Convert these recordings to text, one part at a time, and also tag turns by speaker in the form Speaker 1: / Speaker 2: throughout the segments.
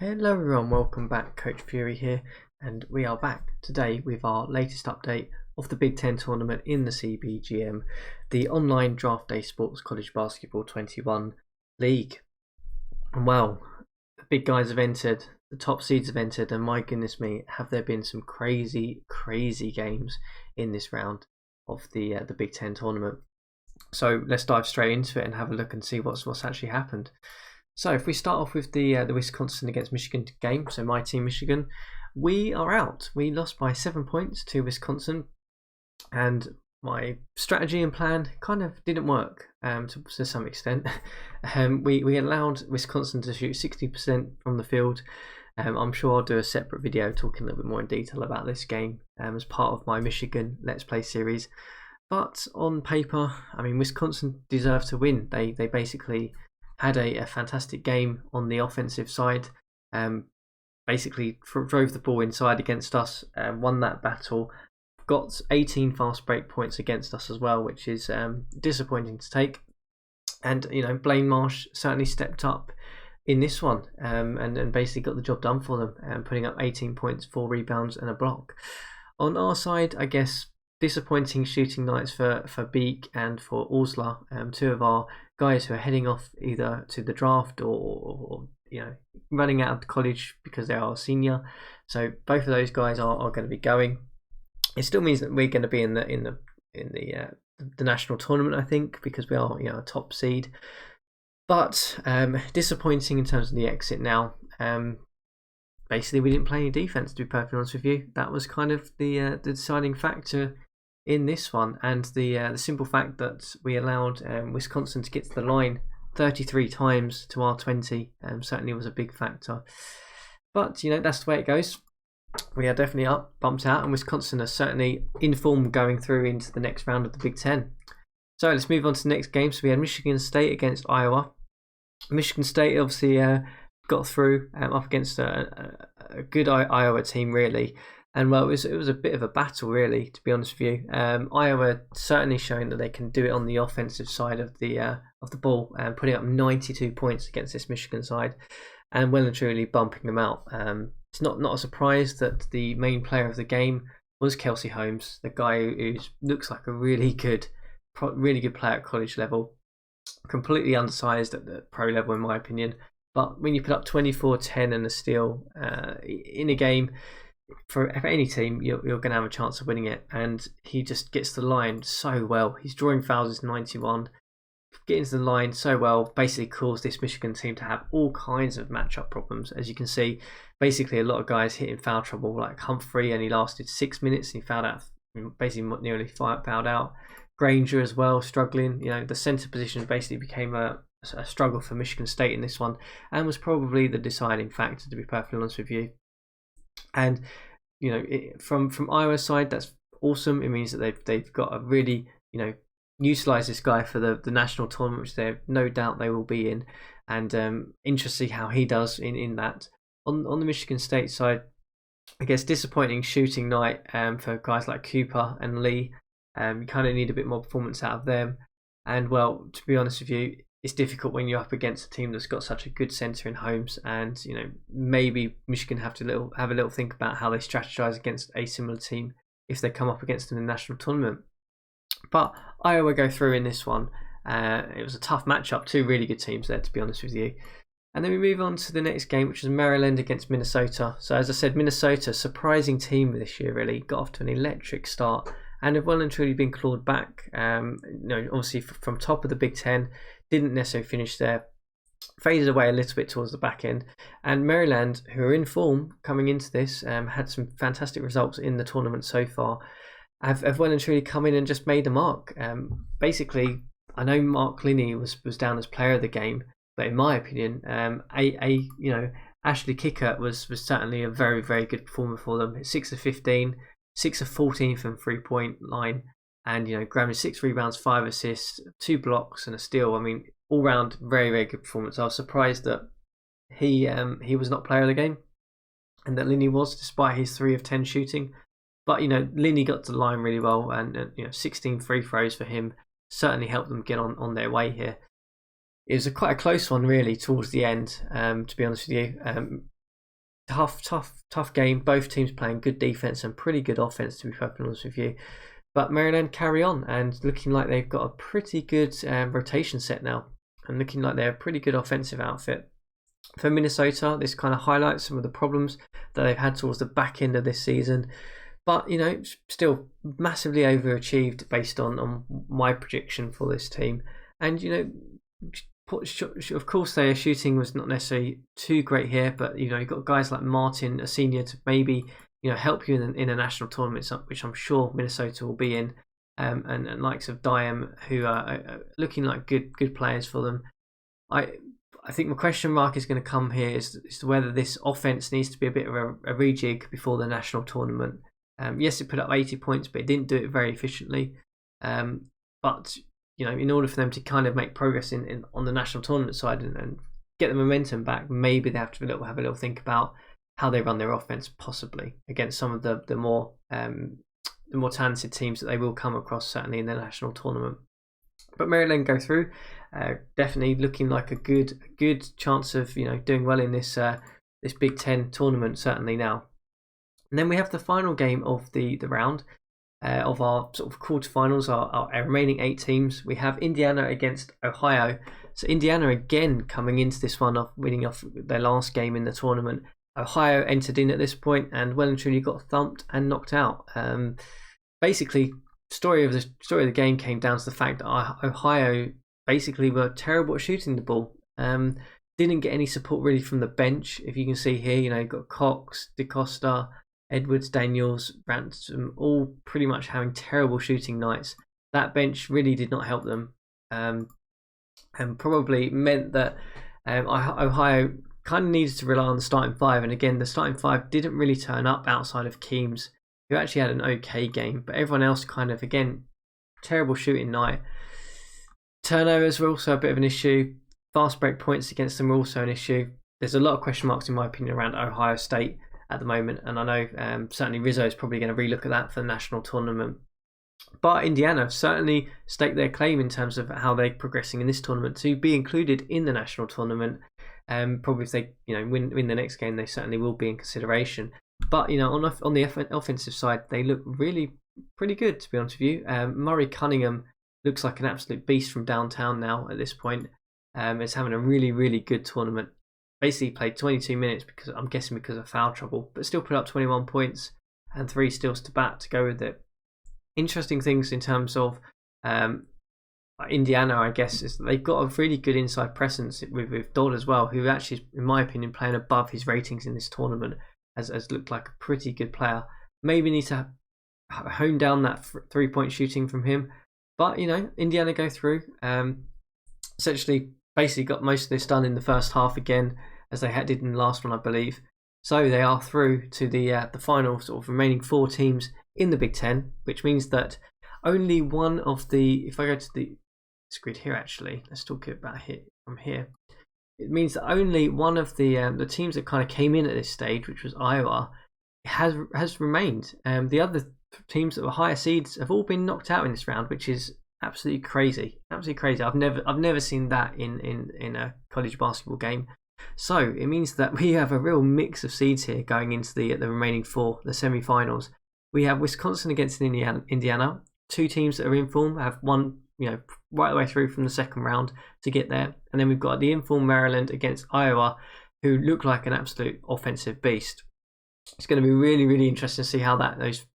Speaker 1: Hello everyone, welcome back. CoachFury here, and we are back today with our latest update of the Big Ten tournament in the CBGM, the online Draft Day Sports College Basketball 21 League. And well, the big guys have entered, the top seeds have entered, and my goodness me, have there been some crazy games in this round of the Big Ten tournament. So let's dive straight into it and have a look and see what's actually happened. So if we start off with the Wisconsin against Michigan game, so my team Michigan, we are out. We lost by 7 points to Wisconsin, and my strategy and plan kind of didn't work to some extent. We allowed Wisconsin to shoot 60% from the field. I'm sure I'll do a separate video talking a little bit more in detail about this game as part of my Michigan Let's Play series. But on paper, I mean, Wisconsin deserved to win. They basically had a fantastic game on the offensive side. Basically drove the ball inside against us, won that battle, got 18 fast break points against us as well, which is disappointing to take. And Blaine Marsh certainly stepped up in this one, and basically got the job done for them, putting up 18 points, 4 rebounds and a block. On our side, I guess disappointing shooting nights for Beek and for Osler, two of our guys who are heading off either to the draft or running out of college because they are a senior. So both of those guys are going to be going. It still means that we're going to be in the national tournament, I think, because we are a top seed. But disappointing in terms of the exit now. Basically, we didn't play any defense, to be perfectly honest with you. That was kind of the deciding factor in this one, and the simple fact that we allowed Wisconsin to get to the line 33 times to our 20 certainly was a big factor. But that's the way it goes. We are definitely up, bumped out, and Wisconsin are certainly in form going through into the next round of the Big Ten. So let's move on to the next game. So we had Michigan State against Iowa. Michigan State obviously got through up against a good Iowa team, really. And well, it was a bit of a battle, really, to be honest with you. Iowa certainly showing that they can do it on the offensive side of the ball, and putting up 92 points against this Michigan side, and well and truly bumping them out. It's not a surprise that the main player of the game was Kelsey Holmes, the guy who looks like a really good player at college level, completely undersized at the pro level in my opinion. But when you put up 24, 10 and a steal in a game, for any team, you're going to have a chance of winning it. And he just gets the line so well. He's drawing fouls is 91, getting to the line so well, basically caused this Michigan team to have all kinds of matchup problems. As you can see, basically a lot of guys hitting foul trouble, like Humphrey, and he lasted 6 minutes and he fouled out, basically nearly fouled out. Granger as well, struggling. The center position basically became a struggle for Michigan State in this one, and was probably the deciding factor, to be perfectly honest with you. And from Iowa's side, that's awesome. It means that they've got to really utilize this guy for the national tournament, which they no doubt they will be in, and interesting how he does in that. On the Michigan State side, I guess disappointing shooting night for guys like Cooper and Lee. You kind of need a bit more performance out of them. And well, to be honest with you, it's difficult when you're up against a team that's got such a good centre in Holmes, and maybe Michigan have a little think about how they strategize against a similar team if they come up against them in the national tournament. But Iowa go through in this one. It was a tough matchup, two really good teams there, to be honest with you. And then we move on to the next game, which is Maryland against Minnesota. So as I said, Minnesota, surprising team this year, really got off to an electric start and have well and truly been clawed back. Obviously from top of the Big Ten, didn't necessarily finish there, faded away a little bit towards the back end. And Maryland, who are in form coming into this, had some fantastic results in the tournament so far, have well and truly come in and just made the mark. Basically, I know Mark Linney was down as player of the game, but in my opinion, Ashley Kickert was certainly a very, very good performer for them. 6 of 15, 6 of 14 from 3-point line, and grabbing 6 rebounds, 5 assists, 2 blocks and a steal. I mean, all round very, very good performance. I was surprised that he was not player of the game, and that Linney was, despite his 3 of 10 shooting. But Linney got to the line really well, and 16 free throws for him certainly helped them get on their way here. It was quite a close one, really, towards the end, to be honest with you. tough game. Both teams playing good defense and pretty good offense, to be perfectly honest with you. But Maryland carry on and looking like they've got a pretty good rotation set now, and looking like they're a pretty good offensive outfit. For Minnesota, this kind of highlights some of the problems that they've had towards the back end of this season. But, still massively overachieved based on my prediction for this team. And, of course, their shooting was not necessarily too great here, but, you've got guys like Martin, a senior, to maybe, help you in a national tournament, which I'm sure Minnesota will be in. And likes of Diem, who are looking like good players for them. I think my question mark is going to come here is whether this offense needs to be a bit of a rejig before the national tournament. Yes, it put up 80 points, but it didn't do it very efficiently. But in order for them to kind of make progress on the national tournament side and get the momentum back, maybe they have to have a little think about how they run their offense, possibly against some of the more talented teams that they will come across, certainly in the national tournament. But Maryland go through, definitely looking like a good chance of doing well in this Big Ten tournament, certainly now. And then we have the final game of the round of our sort of quarterfinals, our remaining 8 teams. We have Indiana against Ohio. So Indiana again coming into this one off winning off their last game in the tournament. Ohio entered in at this point and well and truly got thumped and knocked out. Basically, story of the game came down to the fact that Ohio basically were terrible at shooting the ball. Didn't get any support really from the bench. If you can see here, you've got Cox, DeCosta, Edwards, Daniels, Ransom, all pretty much having terrible shooting nights. That bench really did not help them, and probably meant that Ohio kind of needed to rely on the starting 5. And again, the starting 5 didn't really turn up outside of Keems, who actually had an okay game, but everyone else kind of, again, terrible shooting night. Turnovers were also a bit of an issue. Fast break points against them were also an issue. There's a lot of question marks, in my opinion, around Ohio State at the moment, and I know certainly Rizzo is probably going to relook at that for the national tournament. But Indiana certainly staked their claim in terms of how they're progressing in this tournament to be included in the national tournament. Probably if they win the next game, they certainly will be in consideration. But on the offensive side, they look really pretty good, to be honest with you. Murray Cunningham looks like an absolute beast from downtown now at this point. Is having a really good tournament. Basically played 22 minutes because of foul trouble, but still put up 21 points and 3 steals to bat to go with it. Interesting things in terms of Indiana, I guess, is that they've got a really good inside presence with Dodd as well, who actually, in my opinion, playing above his ratings in this tournament, has looked like a pretty good player. Maybe need to hone down that 3-point shooting from him, but Indiana go through. Essentially, basically got most of this done in the first half again, as they did in the last one, I believe. So they are through to the final sort of remaining 4 teams in the Big Ten, which means that only one of the, if I go to the grid here, actually, let's talk about it from here. It means that only one of the teams that kind of came in at this stage, which was Iowa, has remained. The other teams that were higher seeds have all been knocked out in this round, which is absolutely crazy. Absolutely crazy. I've never seen that in a college basketball game. So it means that we have a real mix of seeds here going into the remaining 4, the semi-finals. We have Wisconsin against Indiana, 2 teams that are in form, have won right the way through from the second round to get there, and then we've got the informed Maryland against Iowa, who look like an absolute offensive beast. It's going to be really interesting to see how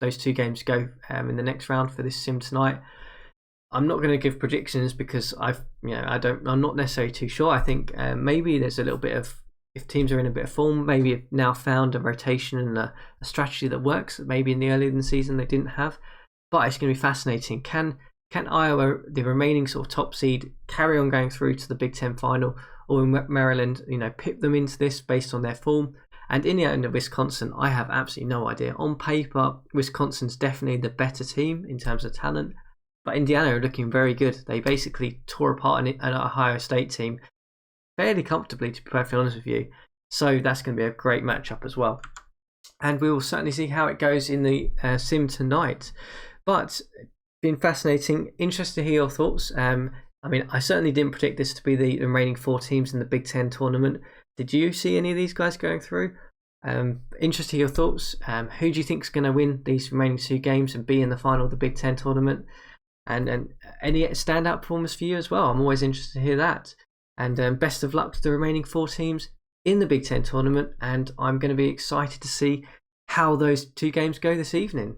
Speaker 1: those 2 games go in the next round for this sim tonight. I'm not going to give predictions because I'm not necessarily too sure. I think maybe there's a little bit of, if teams are in a bit of form, maybe have now found a rotation and a strategy that works that maybe in the earlier in the season they didn't have. But it's going to be fascinating. Can Iowa, the remaining sort of top seed, carry on going through to the Big Ten final, or will Maryland, pip them into this based on their form? And in the end of Wisconsin, I have absolutely no idea. On paper, Wisconsin's definitely the better team in terms of talent. But Indiana are looking very good. They basically tore apart an Ohio State team fairly comfortably, to be perfectly honest with you. So that's going to be a great matchup as well. And we will certainly see how it goes in the sim tonight. But been fascinating. Interested to hear your thoughts. I certainly didn't predict this to be the remaining 4 teams in the Big Ten tournament. Did you see any of these guys going through? Interested to hear your thoughts. Who do you think is going to win these remaining 2 games and be in the final of the Big Ten tournament? And any standout performers for you as well? I'm always interested to hear that. And best of luck to the remaining 4 teams in the Big Ten tournament. And I'm going to be excited to see how those 2 games go this evening.